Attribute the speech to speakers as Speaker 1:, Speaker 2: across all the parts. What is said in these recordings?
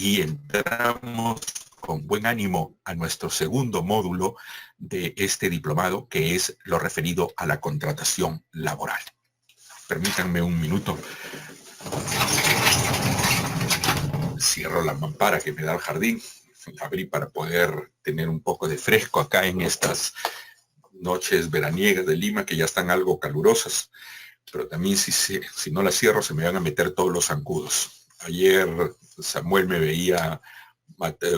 Speaker 1: y entramos con buen ánimo a nuestro segundo módulo de este diplomado, que es lo referido a la contratación laboral. Permítanme un minuto. Cierro la mampara que me da el jardín. La abrí para poder tener un poco de fresco acá en estas noches veraniegas de Lima, que ya están algo calurosas. Pero también si no la cierro se me van a meter todos los zancudos. Ayer Samuel me veía,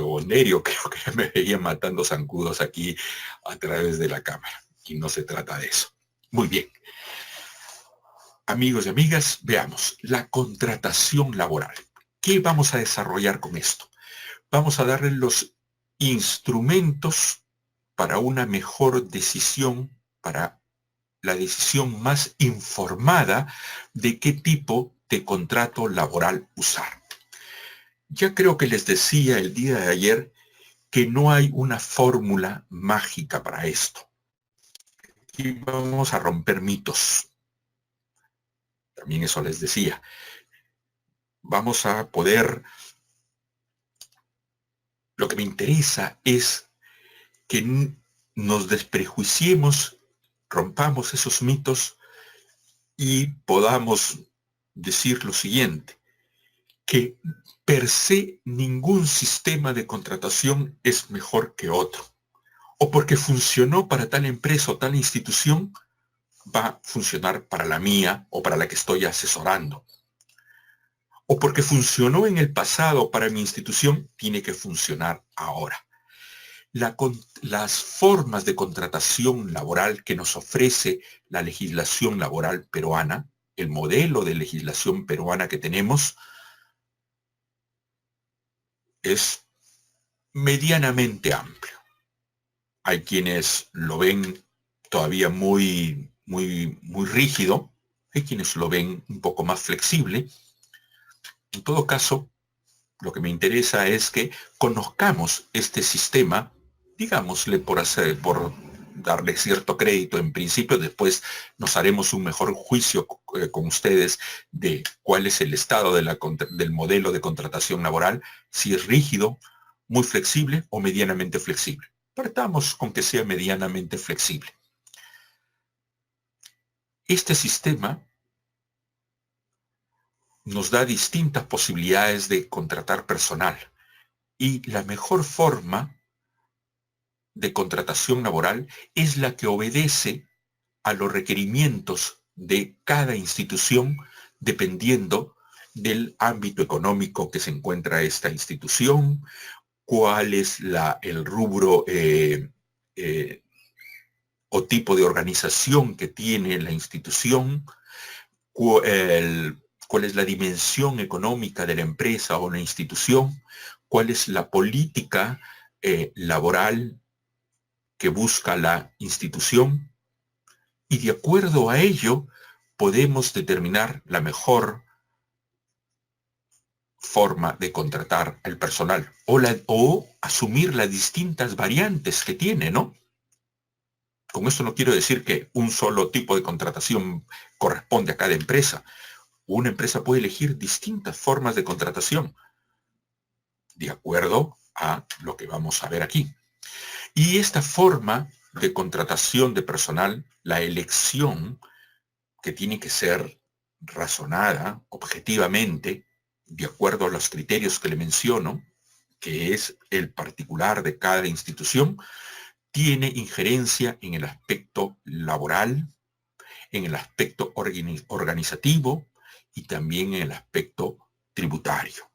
Speaker 1: o Nerio creo que me veía matando zancudos aquí a través de la cámara. Y no se trata de eso. Muy bien. Amigos y amigas, veamos. La contratación laboral. ¿Qué vamos a desarrollar con esto? Vamos a darle los instrumentos para una mejor decisión, para la decisión más informada de qué tipo de contrato laboral usar. Ya creo que les decía el día de ayer que no hay una fórmula mágica para esto. Y vamos a romper mitos. También eso les decía. Vamos a poder... Lo que me interesa es que nos desprejuiciemos, rompamos esos mitos y podamos decir lo siguiente, que per se ningún sistema de contratación es mejor que otro. O porque funcionó para tal empresa o tal institución, va a funcionar para la mía o para la que estoy asesorando. O porque funcionó en el pasado para mi institución, tiene que funcionar ahora. Las formas de contratación laboral que nos ofrece la legislación laboral peruana, el modelo de legislación peruana que tenemos, es medianamente amplio. Hay quienes lo ven todavía muy rígido, hay quienes lo ven un poco más flexible. En todo caso, lo que me interesa es que conozcamos este sistema, digámosle por darle cierto crédito en principio, después nos haremos un mejor juicio con ustedes de cuál es el estado del modelo de contratación laboral, si es rígido, muy flexible o medianamente flexible. Partamos con que sea medianamente flexible. Este sistema nos da distintas posibilidades de contratar personal y la mejor forma de contratación laboral es la que obedece a los requerimientos de cada institución dependiendo del ámbito económico que se encuentra esta institución, cuál es el rubro o tipo de organización que tiene la institución, cuál es la dimensión económica de la empresa o la institución, cuál es la política laboral que busca la institución, y de acuerdo a ello podemos determinar la mejor forma de contratar al personal o asumir las distintas variantes que tiene, ¿no? Con esto no quiero decir que un solo tipo de contratación corresponde a cada empresa. Una empresa puede elegir distintas formas de contratación de acuerdo a lo que vamos a ver aquí. Y esta forma de contratación de personal, la elección, que tiene que ser razonada objetivamente, de acuerdo a los criterios que le menciono, que es el particular de cada institución, tiene injerencia en el aspecto laboral, en el aspecto organizativo y también en el aspecto tributario.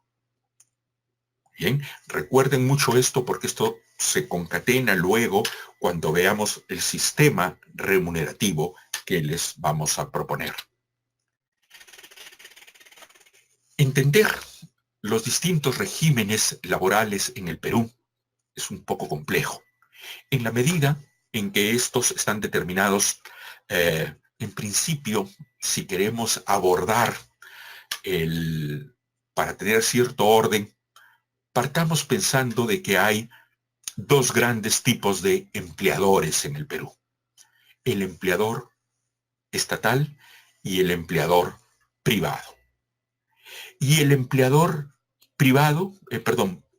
Speaker 1: Bien, recuerden mucho esto porque esto se concatena luego cuando veamos el sistema remunerativo que les vamos a proponer. Entender los distintos regímenes laborales en el Perú es un poco complejo, en la medida en que estos están determinados, en principio, si queremos abordar para tener cierto orden, partamos pensando de que hay dos grandes tipos de empleadores en el Perú: el empleador estatal y el empleador privado. Y el empleador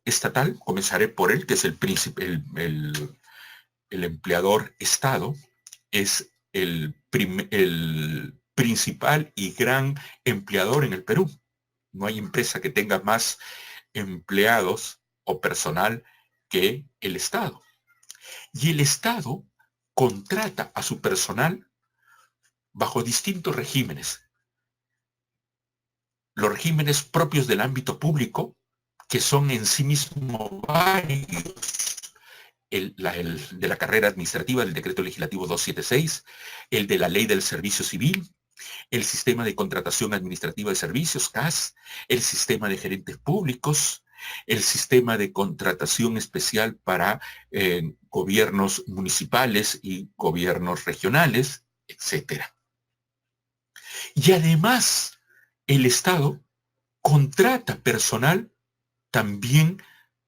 Speaker 1: estatal, comenzaré por él, que es el empleador Estado, es el principal y gran empleador en el Perú. No hay empresa que tenga más empleados o personal que el Estado. Y el Estado contrata a su personal bajo distintos regímenes. Los regímenes propios del ámbito público, que son en sí mismos varios, el de la carrera administrativa del Decreto Legislativo 276, el de la Ley del Servicio Civil, el Sistema de Contratación Administrativa de Servicios, CAS, el Sistema de Gerentes Públicos, el Sistema de Contratación Especial para gobiernos municipales y gobiernos regionales, etc. Y además, el Estado contrata personal también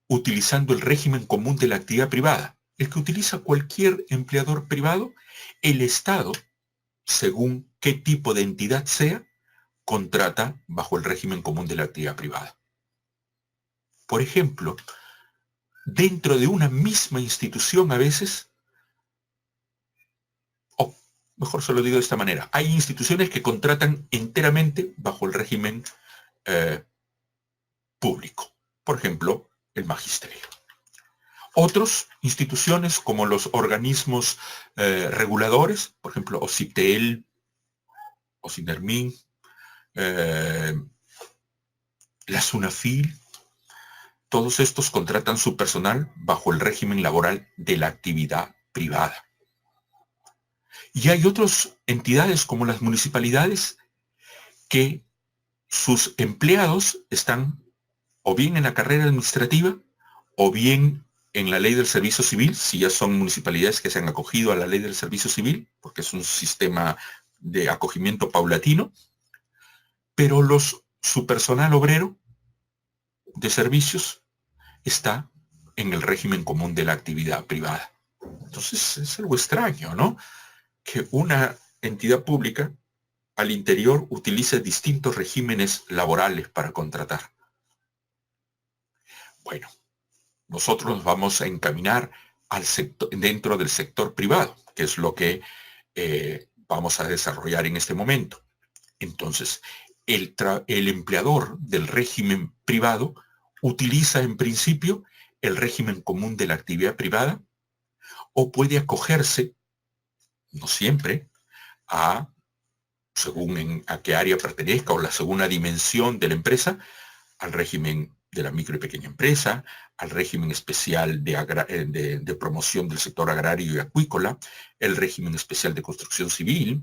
Speaker 1: utilizando el régimen común de la actividad privada. El que utiliza cualquier empleador privado, el Estado, según qué tipo de entidad sea, contrata bajo el régimen común de la actividad privada. Por ejemplo, dentro de una misma institución a veces, o mejor se lo digo de esta manera, hay instituciones que contratan enteramente bajo el régimen público. Por ejemplo, el magisterio. Otras instituciones como los organismos reguladores, por ejemplo, OCITEL, OCINERMIN, la SUNAFIL, todos estos contratan su personal bajo el régimen laboral de la actividad privada. Y hay otras entidades como las municipalidades que sus empleados están o bien en la carrera administrativa o bien en la ley del servicio civil, si ya son municipalidades que se han acogido a la ley del servicio civil, porque es un sistema de acogimiento paulatino, pero su personal obrero de servicios está en el régimen común de la actividad privada. Entonces es algo extraño, ¿no? Que una entidad pública al interior utilice distintos regímenes laborales para contratar. Bueno, nosotros nos vamos a encaminar al sector, dentro del sector privado, que es lo que vamos a desarrollar en este momento. Entonces, el empleador del régimen privado utiliza en principio el régimen común de la actividad privada o puede acogerse, no siempre, según a qué área pertenezca o la segunda dimensión de la empresa, al régimen de la micro y pequeña empresa, al régimen especial de promoción del sector agrario y acuícola, el régimen especial de construcción civil,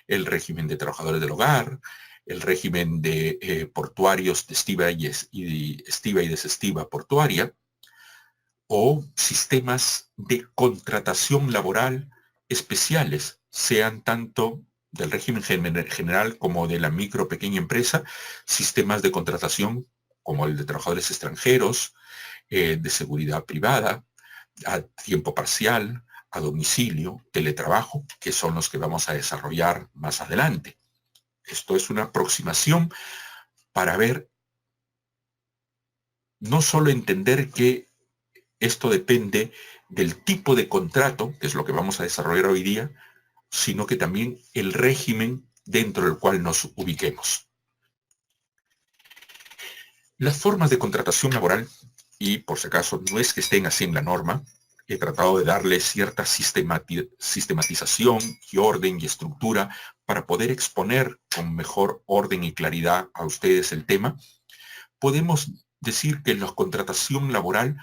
Speaker 1: el régimen de trabajadores del hogar, el régimen de portuarios de estiva y desestiva portuaria, o sistemas de contratación laboral especiales, sean tanto del régimen general como de la micro pequeña empresa, sistemas de contratación como el de trabajadores extranjeros, de seguridad privada, a tiempo parcial, a domicilio, teletrabajo, que son los que vamos a desarrollar más adelante. Esto es una aproximación para ver, no solo entender que esto depende del tipo de contrato, que es lo que vamos a desarrollar hoy día, sino que también el régimen dentro del cual nos ubiquemos. Las formas de contratación laboral, y por si acaso no es que estén así en la norma, he tratado de darle cierta sistematización y orden y estructura para poder exponer con mejor orden y claridad a ustedes el tema. Podemos decir que la contratación laboral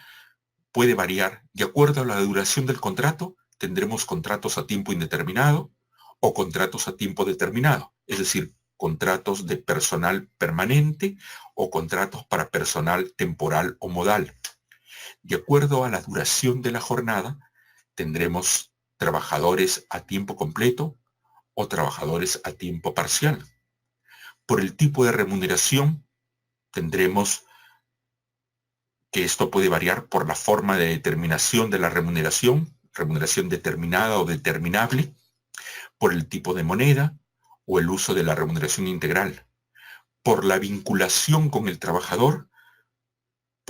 Speaker 1: puede variar. De acuerdo a la duración del contrato, tendremos contratos a tiempo indeterminado o contratos a tiempo determinado, es decir, contratos de personal permanente o contratos para personal temporal o modal. De acuerdo a la duración de la jornada, tendremos trabajadores a tiempo completo o trabajadores a tiempo parcial. Por el tipo de remuneración, tendremos que esto puede variar por la forma de determinación de la remuneración determinada o determinable, por el tipo de moneda o el uso de la remuneración integral, por la vinculación con el trabajador,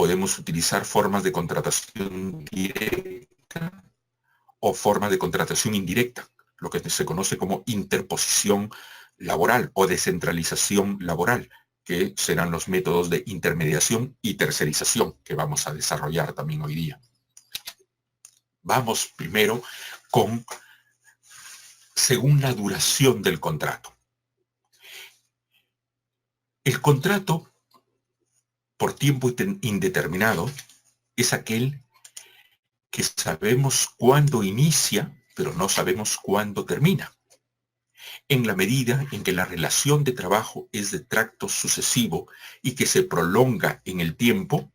Speaker 1: podemos utilizar formas de contratación directa o formas de contratación indirecta, lo que se conoce como interposición laboral o descentralización laboral, que serán los métodos de intermediación y tercerización que vamos a desarrollar también hoy día. Vamos primero con según la duración del contrato. El contrato por tiempo indeterminado es aquel que sabemos cuándo inicia, pero no sabemos cuándo termina. En la medida en que la relación de trabajo es de tracto sucesivo y que se prolonga en el tiempo,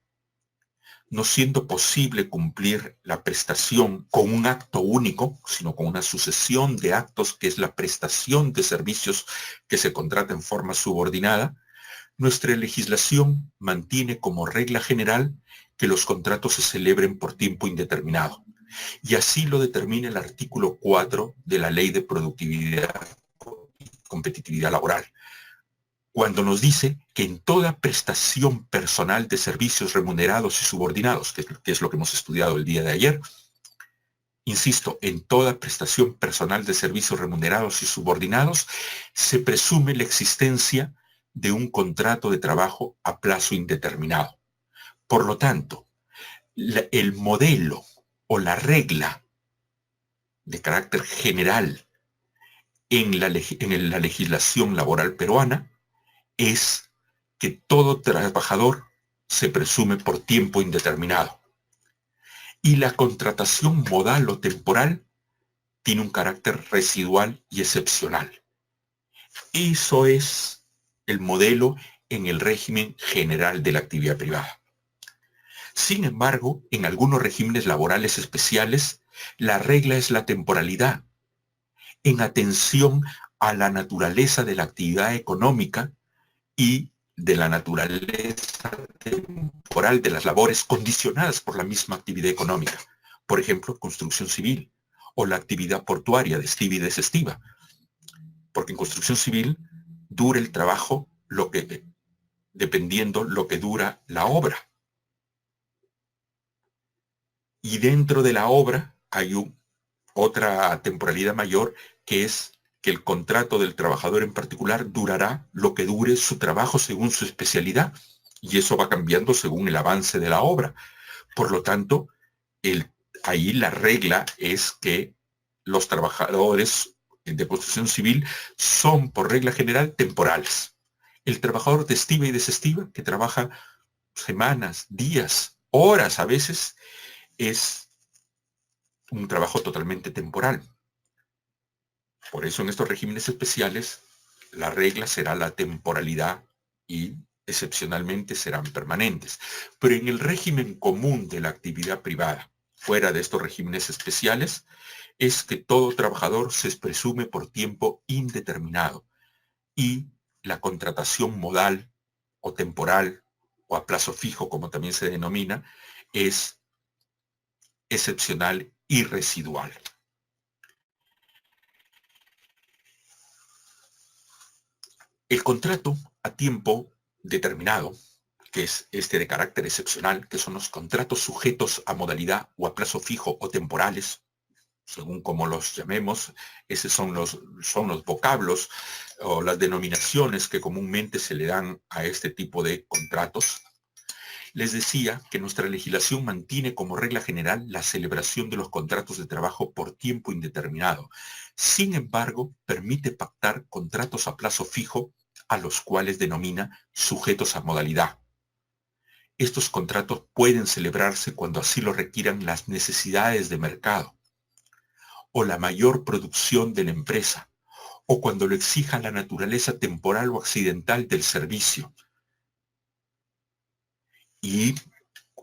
Speaker 1: no siendo posible cumplir la prestación con un acto único, sino con una sucesión de actos que es la prestación de servicios que se contrata en forma subordinada, nuestra legislación mantiene como regla general que los contratos se celebren por tiempo indeterminado. Y así lo determina el artículo 4 de la Ley de Productividad y Competitividad Laboral, cuando nos dice que en toda prestación personal de servicios remunerados y subordinados, que es lo que hemos estudiado el día de ayer, insisto, en toda prestación personal de servicios remunerados y subordinados, se presume la existencia de un contrato de trabajo a plazo indeterminado. Por lo tanto, el modelo o la regla de carácter general en la legislación laboral peruana es que todo trabajador se presume por tiempo indeterminado. Y la contratación modal o temporal tiene un carácter residual y excepcional. Eso es el modelo en el régimen general de la actividad privada. Sin embargo, en algunos regímenes laborales especiales, la regla es la temporalidad, en atención a la naturaleza de la actividad económica y de la naturaleza temporal de las labores condicionadas por la misma actividad económica. Por ejemplo, construcción civil o la actividad portuaria de estiva y desestiva. Porque en construcción civil dura el trabajo dependiendo lo que dura la obra. Y dentro de la obra hay otra temporalidad mayor, que es que el contrato del trabajador en particular durará lo que dure su trabajo según su especialidad, y eso va cambiando según el avance de la obra. Por lo tanto, ahí la regla es que los trabajadores de construcción civil son, por regla general, temporales. El trabajador de estiva y desestiva, que trabaja semanas, días, horas a veces, es un trabajo totalmente temporal. Por eso en estos regímenes especiales la regla será la temporalidad y excepcionalmente serán permanentes. Pero en el régimen común de la actividad privada, fuera de estos regímenes especiales, es que todo trabajador se presume por tiempo indeterminado y la contratación modal o temporal o a plazo fijo, como también se denomina, es excepcional y residual. El contrato a tiempo determinado, que es este de carácter excepcional, que son los contratos sujetos a modalidad o a plazo fijo o temporales, según como los llamemos, esos son los vocablos o las denominaciones que comúnmente se le dan a este tipo de contratos. Les decía que nuestra legislación mantiene como regla general la celebración de los contratos de trabajo por tiempo indeterminado. Sin embargo, permite pactar contratos a plazo fijo, a los cuales denomina sujetos a modalidad. Estos contratos pueden celebrarse cuando así lo requieran las necesidades de mercado, o la mayor producción de la empresa, o cuando lo exija la naturaleza temporal o accidental del servicio. Y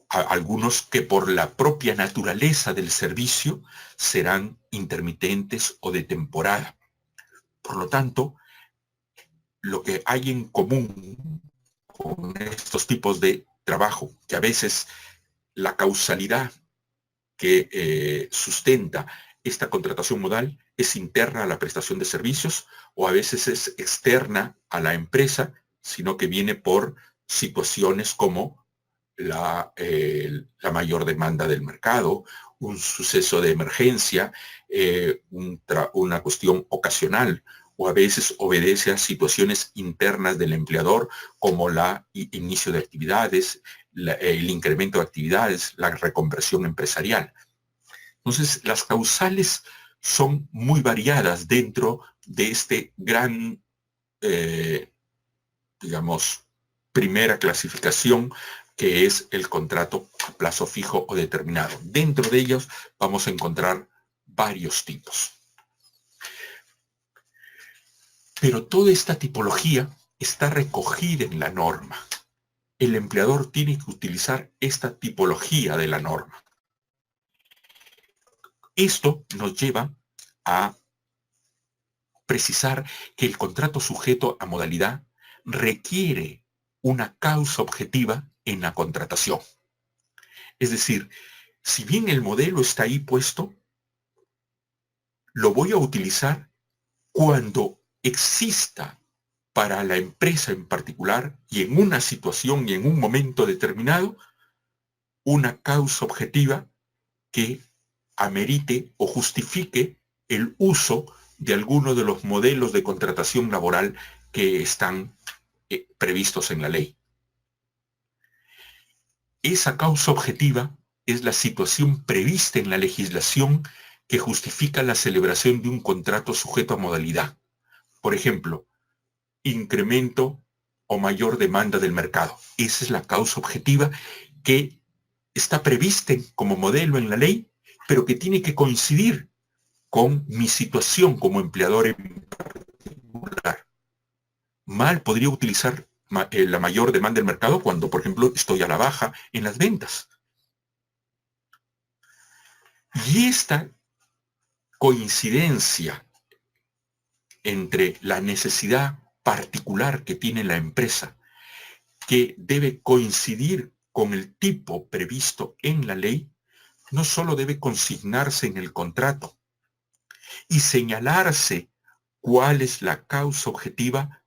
Speaker 1: algunos que por la propia naturaleza del servicio serán intermitentes o de temporada. Por lo tanto, lo que hay en común con estos tipos de trabajo, que a veces la causalidad que sustenta esta contratación modal es interna a la prestación de servicios o a veces es externa a la empresa, sino que viene por situaciones como la mayor demanda del mercado, un suceso de emergencia, una cuestión ocasional, o a veces obedece a situaciones internas del empleador, como el inicio de actividades, el incremento de actividades, la reconversión empresarial. Entonces, las causales son muy variadas dentro de este gran, digamos, primera clasificación, que es el contrato a plazo fijo o determinado. Dentro de ellos vamos a encontrar varios tipos. Pero toda esta tipología está recogida en la norma. El empleador tiene que utilizar esta tipología de la norma. Esto nos lleva a precisar que el contrato sujeto a modalidad requiere una causa objetiva en la contratación. Es decir, si bien el modelo está ahí puesto, lo voy a utilizar cuando exista para la empresa en particular y en una situación y en un momento determinado una causa objetiva que amerite o justifique el uso de alguno de los modelos de contratación laboral que están previstos en la ley. Esa causa objetiva es la situación prevista en la legislación que justifica la celebración de un contrato sujeto a modalidad. Por ejemplo, incremento o mayor demanda del mercado. Esa es la causa objetiva que está prevista como modelo en la ley, pero que tiene que coincidir con mi situación como empleador en particular. Mal podría utilizar la mayor demanda del mercado cuando, por ejemplo, estoy a la baja en las ventas. Y esta coincidencia entre la necesidad particular que tiene la empresa, que debe coincidir con el tipo previsto en la ley, no solo debe consignarse en el contrato y señalarse cuál es la causa objetiva,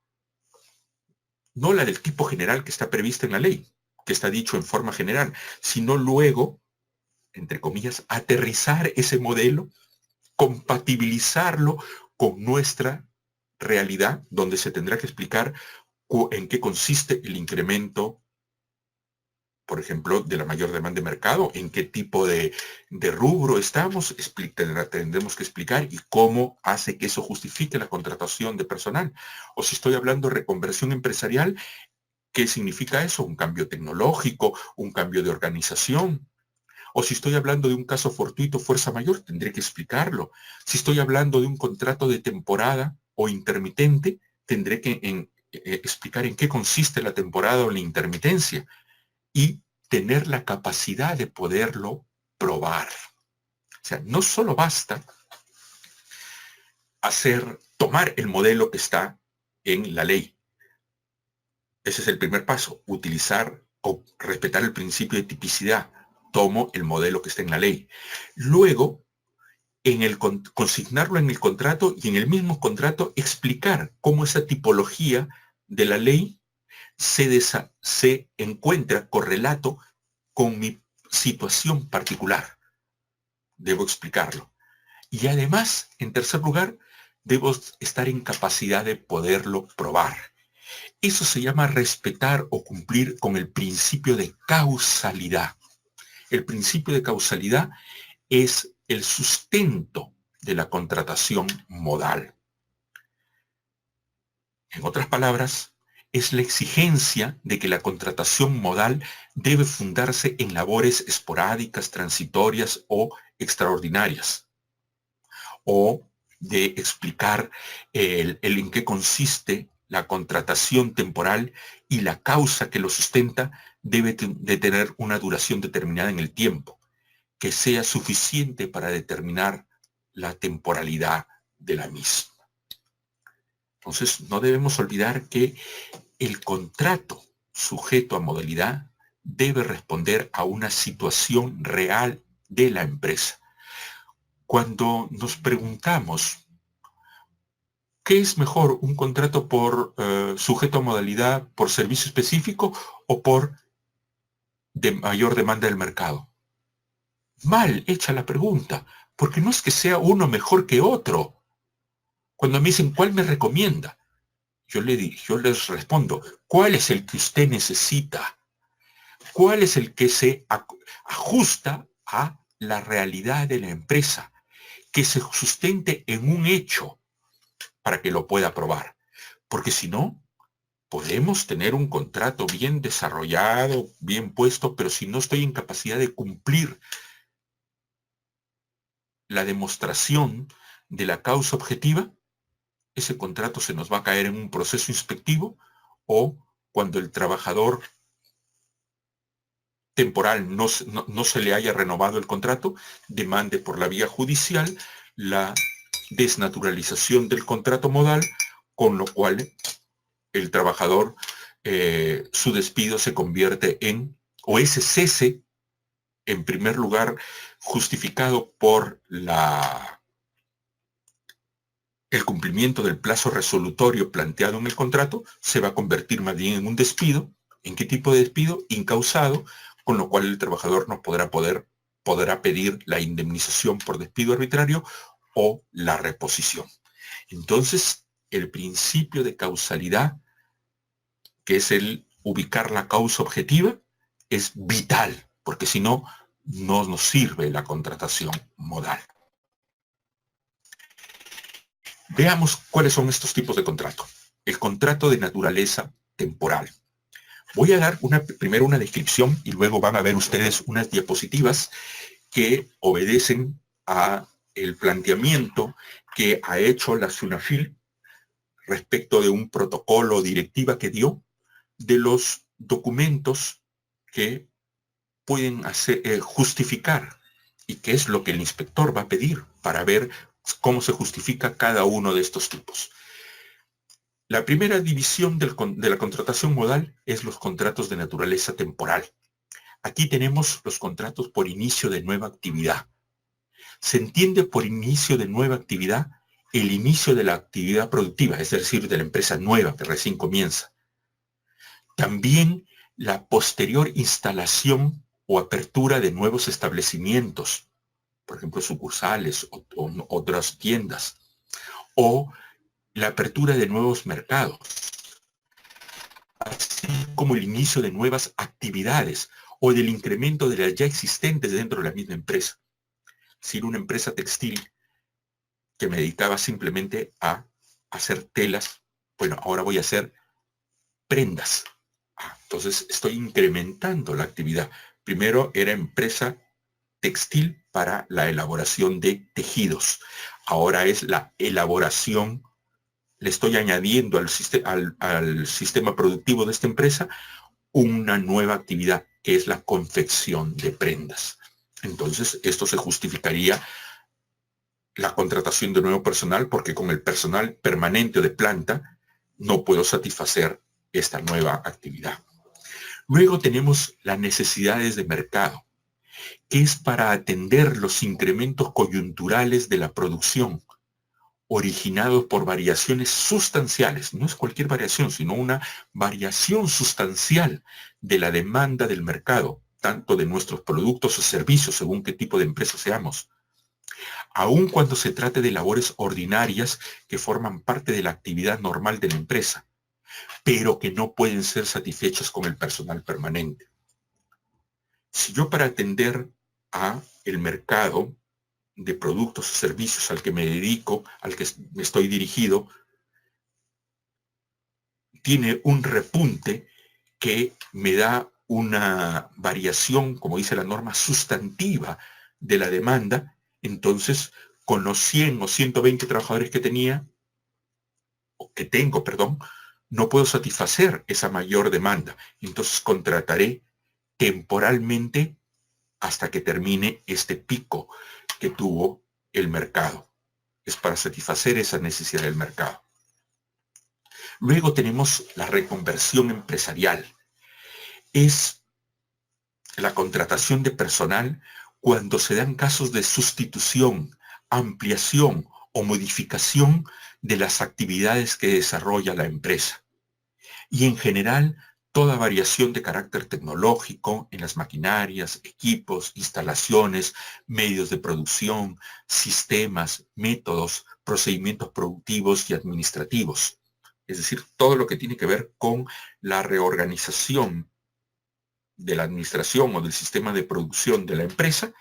Speaker 1: no la del tipo general que está prevista en la ley, que está dicho en forma general, sino luego, entre comillas, aterrizar ese modelo, compatibilizarlo con nuestra realidad, donde se tendrá que explicar en qué consiste el incremento, por ejemplo, de la mayor demanda de mercado, en qué tipo de rubro estamos, tendremos que explicar y cómo hace que eso justifique la contratación de personal. O si estoy hablando de reconversión empresarial, ¿qué significa eso? Un cambio tecnológico, un cambio de organización. O si estoy hablando de un caso fortuito, fuerza mayor, tendré que explicarlo. Si estoy hablando de un contrato de temporada o intermitente, tendré que explicar en qué consiste la temporada o la intermitencia y tener la capacidad de poderlo probar. O sea, no solo basta tomar el modelo que está en la ley. Ese es el primer paso, utilizar o respetar el principio de tipicidad. Tomo el modelo que está en la ley. Luego, consignarlo en el contrato y en el mismo contrato explicar cómo esa tipología de la ley se encuentra correlato con mi situación particular. Debo explicarlo. Y además, en tercer lugar, debo estar en capacidad de poderlo probar. Eso se llama respetar o cumplir con el principio de causalidad. El principio de causalidad es el sustento de la contratación modal. En otras palabras, es la exigencia de que la contratación modal debe fundarse en labores esporádicas, transitorias o extraordinarias, o de explicar el en qué consiste la contratación temporal y la causa que lo sustenta debe de tener una duración determinada en el tiempo, que sea suficiente para determinar la temporalidad de la misma. Entonces, no debemos olvidar que el contrato sujeto a modalidad debe responder a una situación real de la empresa. Cuando nos preguntamos, ¿qué es mejor, un contrato por sujeto a modalidad por servicio específico o por de mayor demanda del mercado? Mal hecha la pregunta, porque no es que sea uno mejor que otro. Cuando me dicen, ¿cuál me recomienda? Yo les respondo, ¿cuál es el que usted necesita? ¿Cuál es el que se ajusta a la realidad de la empresa? Que se sustente en un hecho para que lo pueda probar. Porque si no, podemos tener un contrato bien desarrollado, bien puesto, pero si no estoy en capacidad de cumplir la demostración de la causa objetiva, ese contrato se nos va a caer en un proceso inspectivo o cuando el trabajador temporal no se le haya renovado el contrato, demande por la vía judicial la desnaturalización del contrato modal, con lo cual el trabajador, su despido se convierte en, o ese cese, en primer lugar, justificado por el cumplimiento del plazo resolutorio planteado en el contrato, se va a convertir más bien en un despido. ¿En qué tipo de despido? Incausado, con lo cual el trabajador no podrá pedir la indemnización por despido arbitrario o la reposición. Entonces, el principio de causalidad, que es el ubicar la causa objetiva, es vital, porque si no, no nos sirve la contratación modal. Veamos cuáles son estos tipos de contrato. El contrato de naturaleza temporal. Voy a dar primero una descripción y luego van a ver ustedes unas diapositivas que obedecen a el planteamiento que ha hecho la SUNAFIL respecto de un protocolo o directiva que dio de los documentos que pueden justificar y qué es lo que el inspector va a pedir para ver cómo se justifica cada uno de estos tipos. La primera división de la contratación modal es los contratos de naturaleza temporal. Aquí tenemos los contratos por inicio de nueva actividad. Se entiende por inicio de nueva actividad el inicio de la actividad productiva, es decir, de la empresa nueva que recién comienza. También la posterior instalación o apertura de nuevos establecimientos, por ejemplo, sucursales o otras tiendas, o la apertura de nuevos mercados, así como el inicio de nuevas actividades o del incremento de las ya existentes dentro de la misma empresa. Si era una empresa textil que me dedicaba simplemente a hacer telas, bueno, ahora voy a hacer prendas. Entonces estoy incrementando la actividad. Primero era empresa textil para la elaboración de tejidos. Ahora es la elaboración, le estoy añadiendo al sistema productivo de esta empresa una nueva actividad, que es la confección de prendas. Entonces, esto se justificaría la contratación de nuevo personal, porque con el personal permanente o de planta no puedo satisfacer esta nueva actividad. Luego tenemos las necesidades de mercado, que es para atender los incrementos coyunturales de la producción, originados por variaciones sustanciales. No es cualquier variación, sino una variación sustancial de la demanda del mercado, tanto de nuestros productos o servicios, según qué tipo de empresa seamos. Aun cuando se trate de labores ordinarias que forman parte de la actividad normal de la empresa, pero que no pueden ser satisfechas con el personal permanente. Si yo, para atender a el mercado de productos o servicios al que me dedico, al que me estoy dirigido, tiene un repunte que me da una variación, como dice la norma, sustantiva de la demanda, entonces con los 100 o 120 trabajadores que tengo, no puedo satisfacer esa mayor demanda. Entonces contrataré temporalmente hasta que termine este pico que tuvo el mercado. Es para satisfacer esa necesidad del mercado. Luego tenemos la reconversión empresarial. Es la contratación de personal cuando se dan casos de sustitución, ampliación o modificación de las actividades que desarrolla la empresa. Y en general, toda variación de carácter tecnológico en las maquinarias, equipos, instalaciones, medios de producción, sistemas, métodos, procedimientos productivos y administrativos. Es decir, todo lo que tiene que ver con la reorganización de la administración o del sistema de producción de la empresa,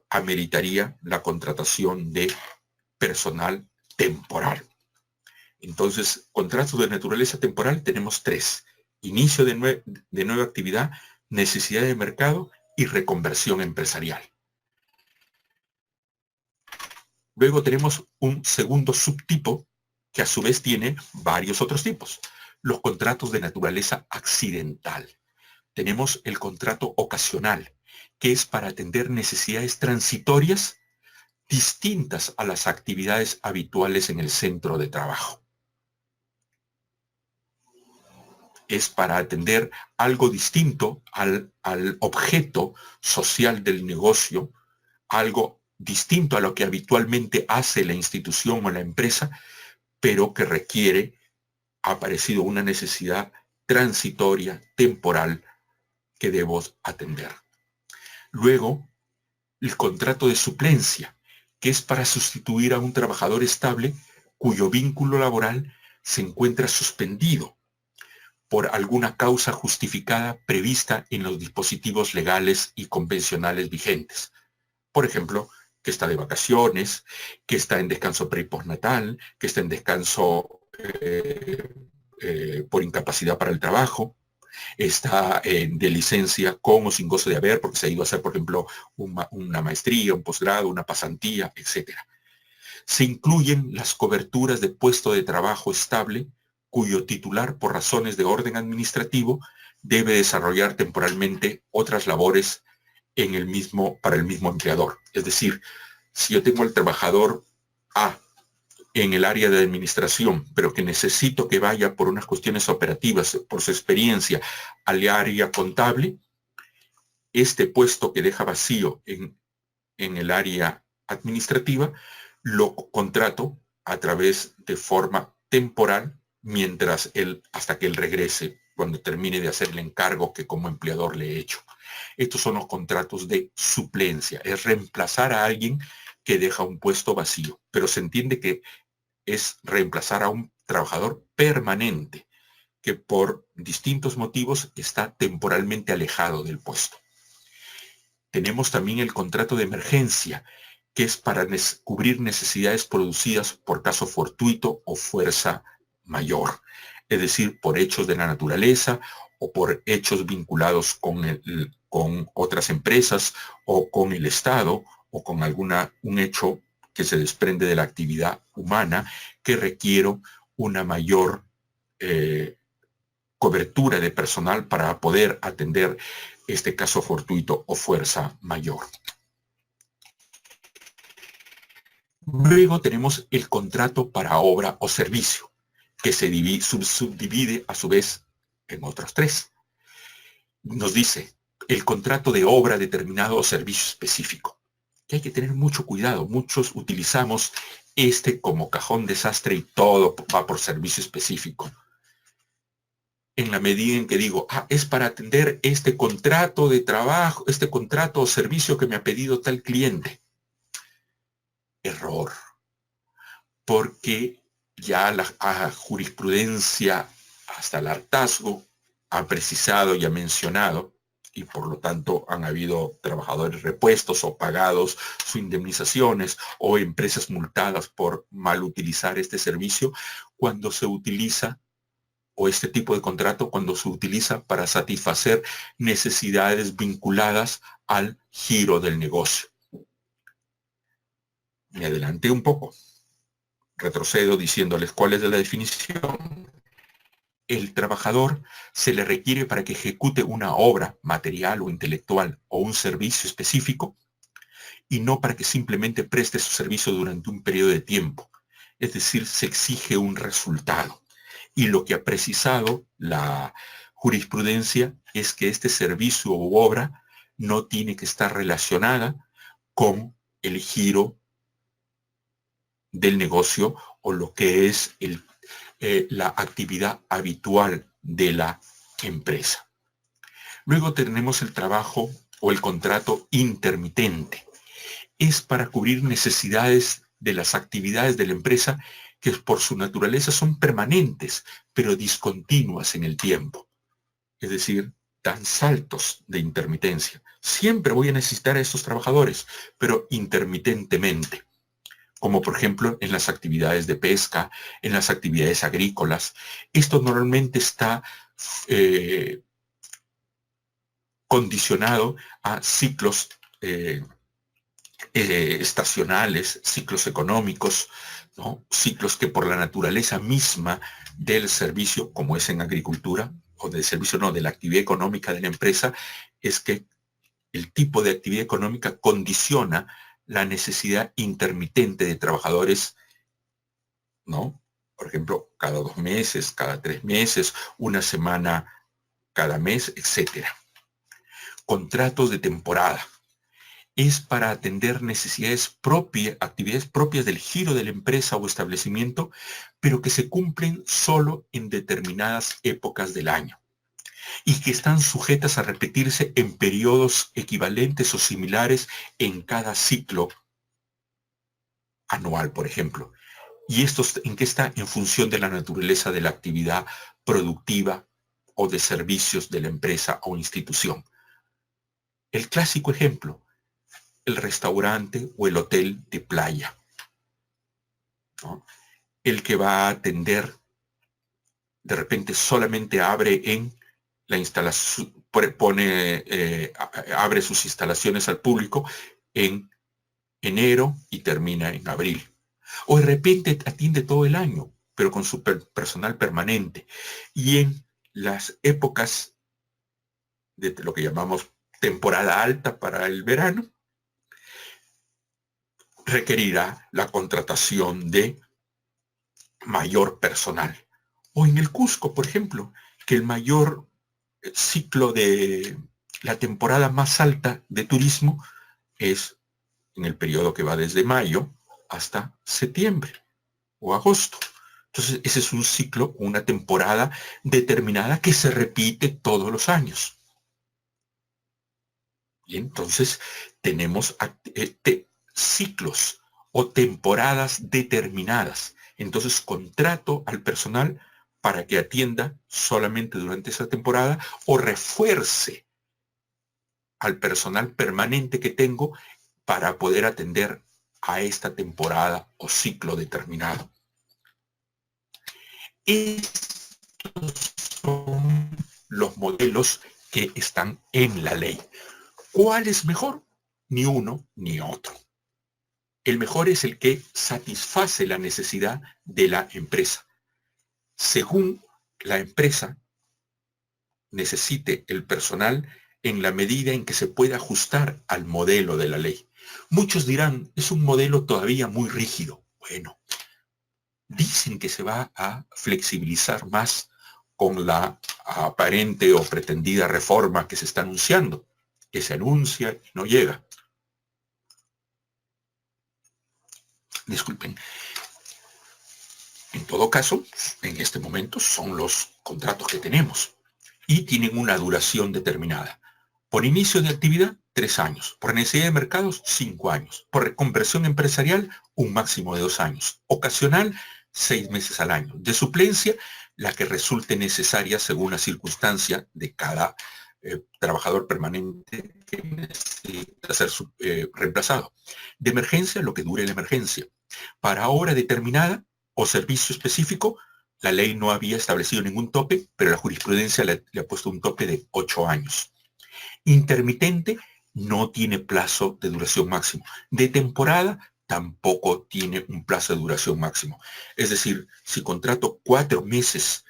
Speaker 1: ameritaría la contratación de personal temporal. Entonces, contratos de naturaleza temporal tenemos tres: inicio de nueva actividad, necesidad de mercado y reconversión empresarial. Luego tenemos un segundo subtipo que a su vez tiene varios otros tipos: los contratos de naturaleza accidental. Tenemos el contrato ocasional, que es para atender necesidades transitorias distintas a las actividades habituales en el centro de trabajo. Es para atender algo distinto al objeto social del negocio, algo distinto a lo que habitualmente hace la institución o la empresa, pero que requiere, ha aparecido una necesidad transitoria, temporal, que debo atender. Luego, el contrato de suplencia, que es para sustituir a un trabajador estable cuyo vínculo laboral se encuentra suspendido por alguna causa justificada prevista en los dispositivos legales y convencionales vigentes. Por ejemplo, que está de vacaciones, que está en descanso pre y postnatal, que está en descanso por incapacidad para el trabajo, está de licencia con o sin goce de haber, porque se ha ido a hacer, por ejemplo, una maestría, un posgrado, una pasantía, etc. Se incluyen las coberturas de puesto de trabajo estable, cuyo titular, por razones de orden administrativo, debe desarrollar temporalmente otras labores para el mismo empleador. Es decir, si yo tengo al trabajador A en el área de administración, pero que necesito que vaya por unas cuestiones operativas, por su experiencia, al área contable, este puesto que deja vacío en el área administrativa, lo contrato a través de forma temporal hasta que él regrese, cuando termine de hacer el encargo que como empleador le he hecho. Estos son los contratos de suplencia, es reemplazar a alguien que deja un puesto vacío, pero se entiende que es reemplazar a un trabajador permanente que por distintos motivos está temporalmente alejado del puesto. Tenemos también el contrato de emergencia, que es para cubrir necesidades producidas por caso fortuito o fuerza mayor, es decir, por hechos de la naturaleza o por hechos vinculados con otras empresas o con el Estado o con un hecho que se desprende de la actividad humana que requiere una mayor cobertura de personal para poder atender este caso fortuito o fuerza mayor. Luego tenemos el contrato para obra o servicio, que se subdivide a su vez en otros tres. Nos dice el contrato de obra determinado o servicio específico, que hay que tener mucho cuidado. Muchos utilizamos este como cajón desastre y todo va por servicio específico. En la medida en que digo, es para atender este contrato de trabajo, este contrato o servicio que me ha pedido tal cliente. Error. Porque ya la jurisprudencia, hasta el hartazgo, ha precisado y ha mencionado, y por lo tanto han habido trabajadores repuestos o pagados sus indemnizaciones o empresas multadas por mal utilizar este servicio, cuando se utiliza, o este tipo de contrato, cuando se utiliza para satisfacer necesidades vinculadas al giro del negocio. Me adelanté un poco. Retrocedo diciéndoles cuál es la definición. El trabajador se le requiere para que ejecute una obra material o intelectual o un servicio específico, y no para que simplemente preste su servicio durante un periodo de tiempo. Es decir, se exige un resultado. Y lo que ha precisado la jurisprudencia es que este servicio u obra no tiene que estar relacionada con el giro del negocio o lo que es la actividad habitual de la empresa. Luego tenemos el trabajo o el contrato intermitente. Es para cubrir necesidades de las actividades de la empresa que por su naturaleza son permanentes, pero discontinuas en el tiempo. Es decir, dan saltos de intermitencia. Siempre voy a necesitar a estos trabajadores, pero intermitentemente, como por ejemplo en las actividades de pesca, en las actividades agrícolas. Esto normalmente está condicionado a ciclos estacionales, ciclos económicos, ¿no? Ciclos que por la naturaleza misma del servicio, como es en agricultura, o del servicio no, de la actividad económica de la empresa, es que el tipo de actividad económica condiciona la necesidad intermitente de trabajadores, ¿no? Por ejemplo, cada 2 meses, cada 3 meses, una semana cada mes, etcétera. Contratos de temporada. Es para atender necesidades propias, actividades propias del giro de la empresa o establecimiento, pero que se cumplen solo en determinadas épocas del año y que están sujetas a repetirse en periodos equivalentes o similares en cada ciclo anual, por ejemplo. ¿Y esto en qué está? En función de la naturaleza de la actividad productiva o de servicios de la empresa o institución. El clásico ejemplo, el restaurante o el hotel de playa, ¿no? El que va a atender, de repente solamente abre en la instalación, abre sus instalaciones al público en enero y termina en abril. O de repente atiende todo el año, pero con su personal permanente. Y en las épocas de lo que llamamos temporada alta para el verano, requerirá la contratación de mayor personal. O en el Cusco, por ejemplo, que el mayor ciclo de la temporada más alta de turismo es en el periodo que va desde mayo hasta septiembre o agosto. Entonces, ese es un ciclo, una temporada determinada que se repite todos los años. Y entonces tenemos ciclos o temporadas determinadas. Entonces contrato al personal para que atienda solamente durante esa temporada o refuerce al personal permanente que tengo para poder atender a esta temporada o ciclo determinado. Estos son los modelos que están en la ley. ¿Cuál es mejor? Ni uno ni otro. El mejor es el que satisface la necesidad de la empresa. Según la empresa necesite el personal en la medida en que se pueda ajustar al modelo de la ley. Muchos dirán, es un modelo todavía muy rígido. Bueno, dicen que se va a flexibilizar más con la aparente o pretendida reforma que se está anunciando, que se anuncia y no llega. Disculpen. En todo caso, en este momento son los contratos que tenemos y tienen una duración determinada. Por inicio de actividad, 3 años. Por necesidad de mercados, 5 años. Por reconversión empresarial, un máximo de 2 años. Ocasional, 6 meses al año. De suplencia, la que resulte necesaria según la circunstancia de cada trabajador permanente que necesita ser reemplazado. De emergencia, lo que dure la emergencia. Para hora determinada o servicio específico, la ley no había establecido ningún tope, pero la jurisprudencia le ha puesto un tope de 8 años. Intermitente no tiene plazo de duración máximo. De temporada tampoco tiene un plazo de duración máximo. Es decir, si contrato 4 meses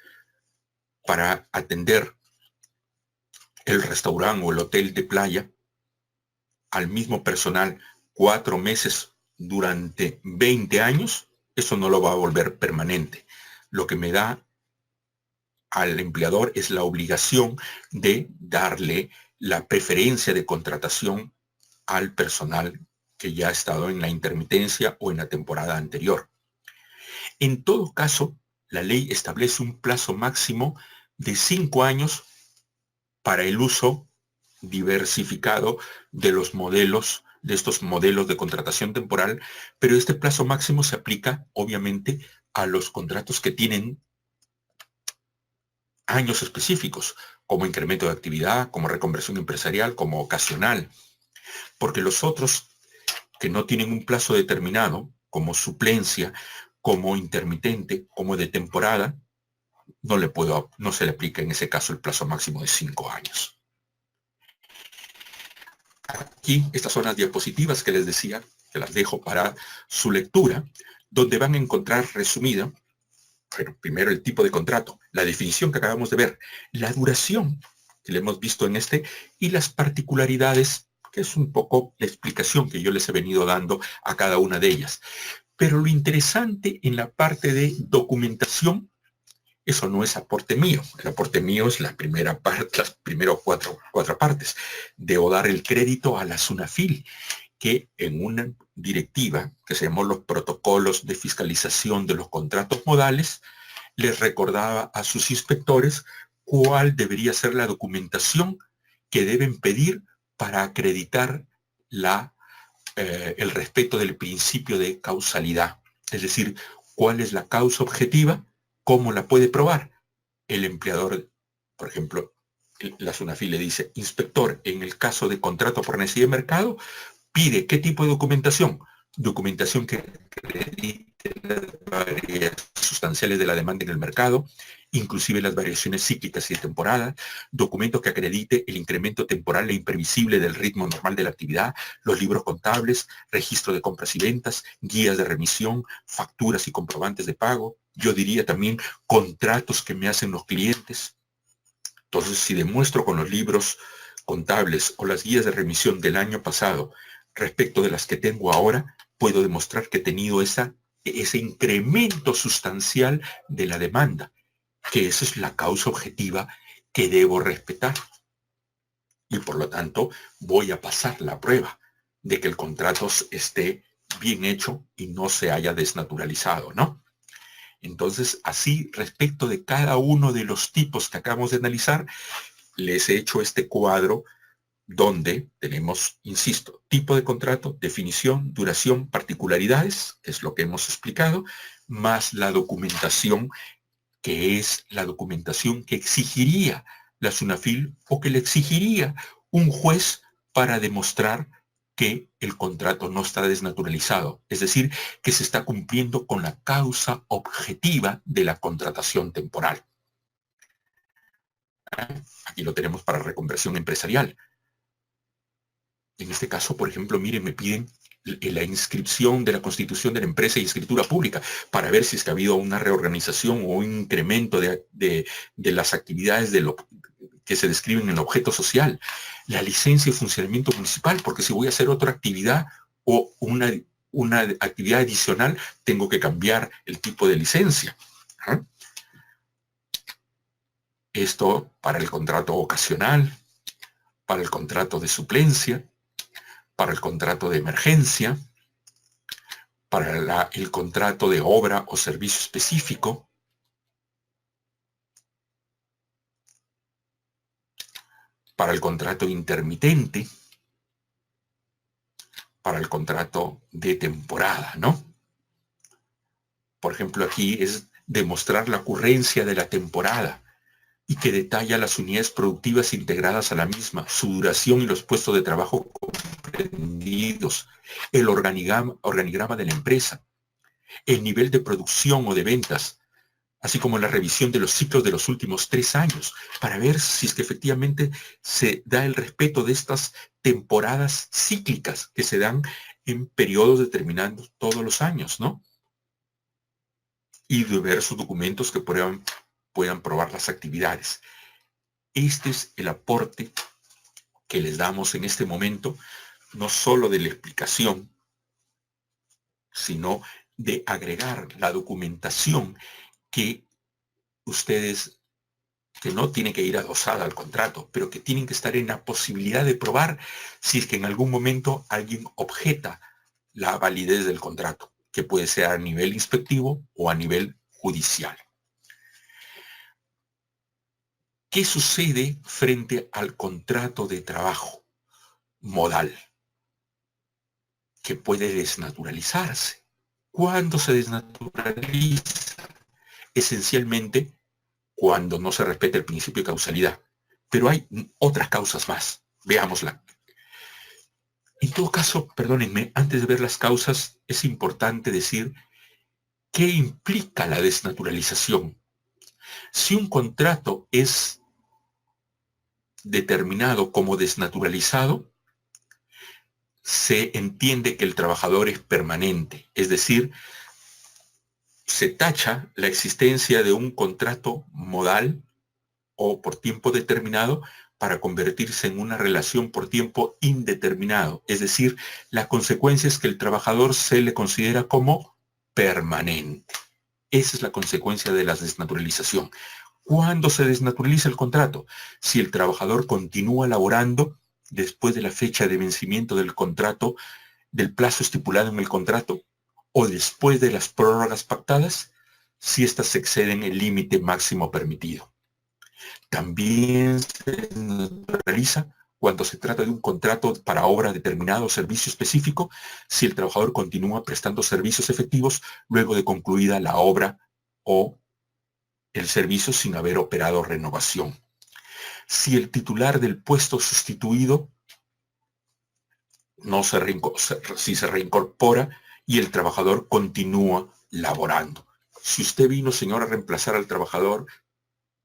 Speaker 1: para atender el restaurante o el hotel de playa al mismo personal 4 meses durante 20 años, eso no lo va a volver permanente. Lo que me da al empleador es la obligación de darle la preferencia de contratación al personal que ya ha estado en la intermitencia o en la temporada anterior. En todo caso, la ley establece un plazo máximo de 5 años para el uso diversificado de los modelos, de estos modelos de contratación temporal, pero este plazo máximo se aplica, obviamente, a los contratos que tienen años específicos, como incremento de actividad, como reconversión empresarial, como ocasional, porque los otros que no tienen un plazo determinado, como suplencia, como intermitente, como de temporada, no se le aplica en ese caso el plazo máximo de 5 años. Aquí, estas son las diapositivas que les decía, que las dejo para su lectura, donde van a encontrar resumida, bueno, primero el tipo de contrato, la definición que acabamos de ver, la duración que le hemos visto en este y las particularidades, que es un poco la explicación que yo les he venido dando a cada una de ellas. Pero lo interesante en la parte de documentación, eso no es aporte mío. El aporte mío es la primera parte, las primeras cuatro partes. Debo dar el crédito a la SUNAFIL, que en una directiva que se llamó los protocolos de fiscalización de los contratos modales, les recordaba a sus inspectores cuál debería ser la documentación que deben pedir para acreditar el respeto del principio de causalidad. Es decir, cuál es la causa objetiva, cómo la puede probar. El empleador, por ejemplo, la SUNAFIL le dice, inspector, en el caso de contrato por necesidad de mercado, pide qué tipo de documentación. Documentación que acredite las variaciones sustanciales de la demanda en el mercado, inclusive las variaciones cíclicas y de temporada, documento que acredite el incremento temporal e imprevisible del ritmo normal de la actividad, los libros contables, registro de compras y ventas, guías de remisión, facturas y comprobantes de pago. Yo diría también contratos que me hacen los clientes. Entonces, si demuestro con los libros contables o las guías de remisión del año pasado respecto de las que tengo ahora, puedo demostrar que he tenido ese incremento sustancial de la demanda, que esa es la causa objetiva que debo respetar. Y por lo tanto, voy a pasar la prueba de que el contrato esté bien hecho y no se haya desnaturalizado, ¿no? Entonces, así, respecto de cada uno de los tipos que acabamos de analizar, les he hecho este cuadro donde tenemos, insisto, tipo de contrato, definición, duración, particularidades, que es lo que hemos explicado, más la documentación, que es la documentación que exigiría la SUNAFIL o que le exigiría un juez para demostrar que el contrato no está desnaturalizado, es decir, que se está cumpliendo con la causa objetiva de la contratación temporal. Aquí lo tenemos para reconversión empresarial. En este caso, por ejemplo, miren, me piden la inscripción de la constitución de la empresa y escritura pública para ver si es que ha habido una reorganización o un incremento de las actividades que se describen en el objeto social. La licencia de funcionamiento municipal, porque si voy a hacer otra actividad o una actividad adicional, tengo que cambiar el tipo de licencia. ¿Ah? Esto para el contrato ocasional, para el contrato de suplencia, para el contrato de emergencia, para el contrato de obra o servicio específico, para el contrato intermitente, para el contrato de temporada, ¿no? Por ejemplo, aquí es demostrar la ocurrencia de la temporada y que detalla las unidades productivas integradas a la misma, su duración y los puestos de trabajo comprendidos, el organigrama de la empresa, el nivel de producción o de ventas, así como la revisión de los ciclos de los últimos 3 años, para ver si es que efectivamente se da el respeto de estas temporadas cíclicas que se dan en periodos determinados todos los años, ¿no? Y diversos documentos que puedan probar las actividades. Este es el aporte que les damos en este momento, no solo de la explicación, sino de agregar la documentación que ustedes, que no tienen que ir adosada al contrato, pero que tienen que estar en la posibilidad de probar si es que en algún momento alguien objeta la validez del contrato, que puede ser a nivel inspectivo o a nivel judicial. ¿Qué sucede frente al contrato de trabajo modal? Que puede desnaturalizarse. ¿Cuándo se desnaturaliza? Esencialmente cuando no se respeta el principio de causalidad. Pero hay otras causas más. Veámosla. En todo caso, perdónenme, antes de ver las causas, es importante decir qué implica la desnaturalización. Si un contrato es determinado como desnaturalizado, se entiende que el trabajador es permanente, es decir, se tacha la existencia de un contrato modal o por tiempo determinado para convertirse en una relación por tiempo indeterminado. Es decir, la consecuencia es que el trabajador se le considera como permanente. Esa es la consecuencia de la desnaturalización. ¿Cuándo se desnaturaliza el contrato? Si el trabajador continúa laborando después de la fecha de vencimiento del contrato, del plazo estipulado en el contrato, o después de las prórrogas pactadas, si éstas exceden el límite máximo permitido. También se realiza cuando se trata de un contrato para obra determinada o servicio específico, si el trabajador continúa prestando servicios efectivos luego de concluida la obra o el servicio sin haber operado renovación. Si el titular del puesto sustituido no se si se reincorpora y el trabajador continúa laborando. Si usted vino, señor, a reemplazar al trabajador